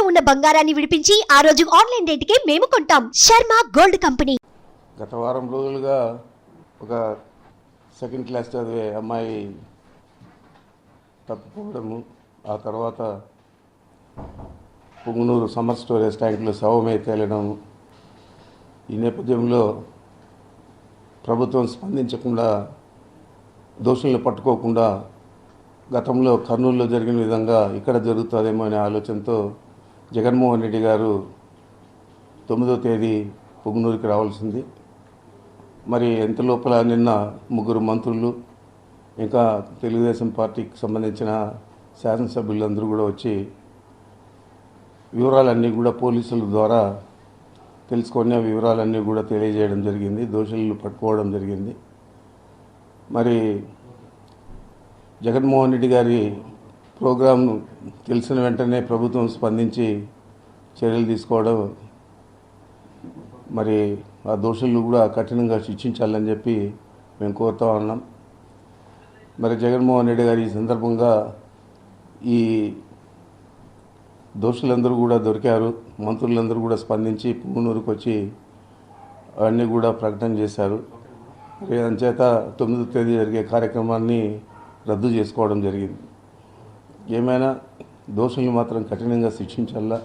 ఇంట్లో ఉన్న బంగారాన్ని విడిపించి ఆ రోజు ఆన్లైన్ రేటుకే మేము కొంటాం. Sharma gold company. గత వారం రోజులుగా ఒక సెకండ్ క్లాస్ చదివే అమ్మాయి తప్పిపోవడము, ఆ తర్వాత పుంగనూరు సమ్మర్ స్టోరేజ్ ట్యాంకులో శవమై తేలడము, ఈ నేపథ్యంలో ప్రభుత్వం స్పందించకుండా, దోషులను పట్టుకోకుండా గతంలో కర్నూలులో జరిగిన విధంగా ఇక్కడ జరుగుతుందేమో అనే ఆలోచనతో జగన్మోహన్ రెడ్డి గారు 9వ తేదీ పుంగనూరుకి రావాల్సింది. మరి ఎంత లోపల నిన్న 3 మంత్రులు ఇంకా తెలుగుదేశం పార్టీకి సంబంధించిన శాసనసభ్యులందరూ కూడా వచ్చి వివరాలన్నీ కూడా పోలీసుల ద్వారా తెలుసుకొని ఆ వివరాలన్నీ కూడా తెలియజేయడం జరిగింది. దోషులను పట్టుకోవడం జరిగింది. మరి జగన్మోహన్ రెడ్డి గారి ప్రోగ్రాం తెలిసిన వెంటనే ప్రభుత్వం స్పందించి చర్యలు తీసుకోవడం, మరి ఆ దోషులను కూడా కఠినంగా శిక్షించాలని చెప్పి మేము కోరుతా ఉన్నాం. మరి జగన్మోహన్ రెడ్డి గారు ఈ సందర్భంగా ఈ దోషులందరూ కూడా దొరికారు. మంత్రులందరూ కూడా స్పందించి పుంగనూరుకు వచ్చి అవన్నీ కూడా ప్రకటన చేశారు. మరి అంచేత 9వ తేదీ జరిగే కార్యక్రమాన్ని రద్దు చేసుకోవడం జరిగింది. ఏమైనా దోషుల్ని మాత్రం కఠినంగా శిక్షించాలా,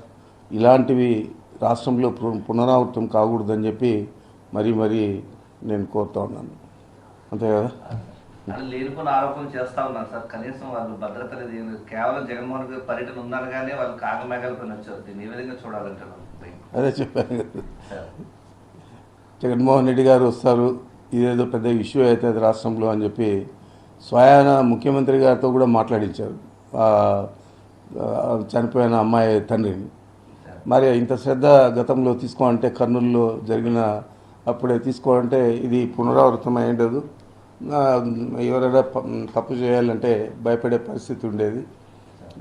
ఇలాంటివి రాష్ట్రంలో పునరావృతం కాకూడదని చెప్పి మరీ నేను కోరుతా ఉన్నాను. అంతే కదా. లేనిపోయిన ఆరోపణలు చేస్తా ఉన్నారు సార్. కనీసం వాళ్ళు భద్రత లేదు. కేవలం జగన్మోహన్ గారి పర్యటన ఉందనగానే వాళ్ళు కాకమేఘాలపైన వచ్చారు. దీన్ని ఏ విధంగా చూడాలంటారు? అదే చెప్పాను కదా, జగన్మోహన్ రెడ్డి గారు వస్తారు, ఇదేదో పెద్ద ఇష్యూ అవుతుంది రాష్ట్రంలో అని చెప్పి స్వయాన ముఖ్యమంత్రి గారితో కూడా మాట్లాడించారు చనిపోయిన అమ్మాయి తండ్రిని. మరి ఇంత శ్రద్ధ గతంలో తీసుకోవాలంటే, కర్నూలులో జరిగిన అప్పుడే తీసుకోవాలంటే ఇది పునరావృతం అయ్యేది. ఎవరైనా తప్పు చేయాలంటే భయపడే పరిస్థితి ఉండేది.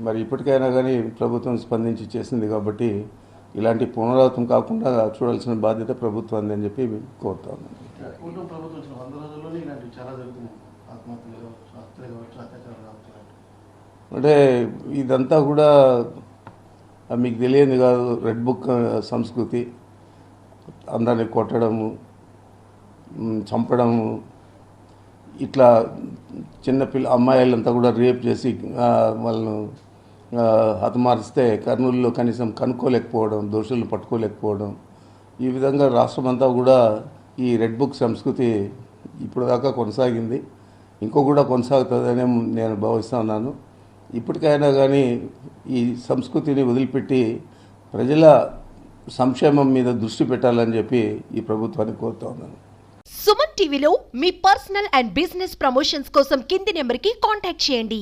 మరి ఇప్పటికైనా కానీ ప్రభుత్వం స్పందించి చేసింది కాబట్టి ఇలాంటి పునరావృతం కాకుండా చూడాల్సిన బాధ్యత ప్రభుత్వం అని చెప్పి కోరుతా ఉన్నాను. అంటే ఇదంతా కూడా మీకు తెలియదు కాదు. రెడ్ బుక్ సంస్కృతి, అందరిని కొట్టడము, చంపడము, ఇట్లా చిన్నపిల్ల అమ్మాయిలంతా కూడా రేప్ చేసి వాళ్ళను హతమారిస్తే కర్నూలులో కనీసం కనుక్కోలేకపోవడం, దోషులను పట్టుకోలేకపోవడం, ఈ విధంగా రాష్ట్రమంతా కూడా ఈ రెడ్ బుక్ సంస్కృతి ఇప్పుడు దాకా కొనసాగింది. ఇంకో కూడా కొనసాగుతుందనే నేను భావిస్తున్నాను. ఇప్పటికైనా కానీ ఈ సంస్కృతిని వదిలిపెట్టి ప్రజల సంక్షేమం మీద దృష్టి పెట్టాలని చెప్పి ఈ ప్రభుత్వాన్ని కోరుతా ఉన్నాను. సుమన్ టీవీలో మీ పర్సనల్ అండ్ బిజినెస్ ప్రమోషన్స్ కోసం కింది నెంబర్కి కాంటాక్ట్ చేయండి.